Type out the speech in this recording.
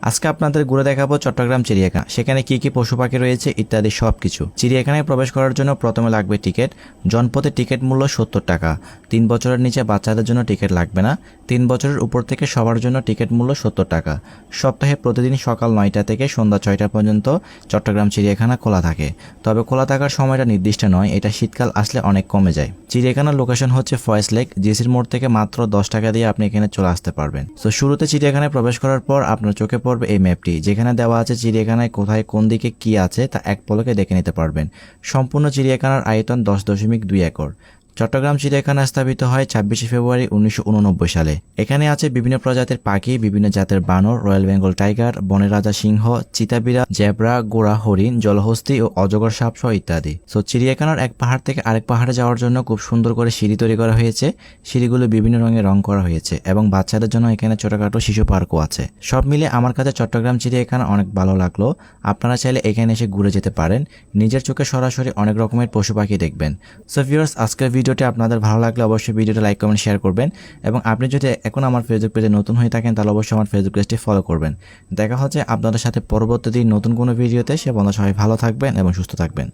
আজকে আপনাদের ঘুরে দেখাবো চট্টগ্রাম চিড়িয়াখানা, সেখানে কি কি পশু পাখি রয়েছে ইত্যাদি সবকিছু। চিড়িয়াখানায় প্রবেশ করার জন্য প্রথমে লাগবে টিকিট। জনপ্রতি টিকিট মূল্য 70 টাকা। 3 বছরের নিচে বাচ্চাদের জন্য টিকিট লাগবে না। 3 বছরের উপর থেকে সবার জন্য টিকিট মূল্য 70 টাকা। সপ্তাহে প্রতিদিন সকাল 9টা থেকে সন্ধ্যা 6টা পর্যন্ত চট্টগ্রাম চিড়িয়াখানা খোলা থাকে। তবে খোলা থাকার সময়টা নির্দিষ্ট নয়, এটা শীতকাল আসলে অনেক কমে যায়। চিড়িয়াখানার লোকেশন হচ্ছে ফয়েজ লেক, জিসির মোড় থেকে মাত্র 10 টাকা দিয়ে আপনি এখানে চলে আসতে পারবেন। তো শুরুতে চিড়িয়াখানায় প্রবেশ করার পর আপনার চোখে পড়বে এই ম্যাপটি, যেখানে দেওয়া আছে চিড়িয়াখানায় কোথায় কোন দিকে কি আছে তা এক পলকে দেখে নিতে পারবেন। সম্পূর্ণ চিড়িয়াখানার আয়তন 10.2 একর। চট্টগ্রাম চিড়িয়াখানা স্থাপিত হয় 26শে ফেব্রুয়ারি 1989 সালে। এখানে আছে বিভিন্ন প্রজাতির পাখি, বিভিন্ন জাতের বানর, রয়্যাল বেঙ্গল টাইগার, বনের রাজা সিংহ, চিতাবিড়া, জেব্রা, গোড়া হরিণ, জলহস্তী ও অজগর সাপ সহ ইত্যাদি। সো চিড়িয়াখানার এক পাহাড় থেকে আরেক পাহাড়ে যাওয়ার জন্য খুব সুন্দর করে সিঁড়ি তৈরি করা হয়েছে। সিঁড়িগুলো বিভিন্ন রঙে রং করা হয়েছে এবং বাচ্চাদের জন্য এখানে ছোটখাটো শিশু পার্কও আছে। সব মিলে আমার কাছে চট্টগ্রাম চিড়িয়াখানা অনেক ভালো লাগলো। আপনারা চাইলে এখানে এসে ঘুরে যেতে পারেন, নিজের চোখে সরাসরি অনেক রকমের পশু পাখি দেখবেন। সো ভিউয়ার্স, আজকের ভিডিওটি আপনাদের ভালো লাগলে অবশ্যই ভিডিওটা লাইক কমেন্ট শেয়ার করবেন এবং আপনি যদি এখন আমার ফেসবুক পেজে নতুন হয়ে থাকেন তাহলে অবশ্যই আমার ফেসবুক পেজটি ফলো করবেন। দেখা হচ্ছে আপনাদের সাথে পরবর্তী দিন নতুন কোনো ভিডিওতে। সে পর্যন্ত সবাই ভালো থাকবেন এবং সুস্থ থাকবেন।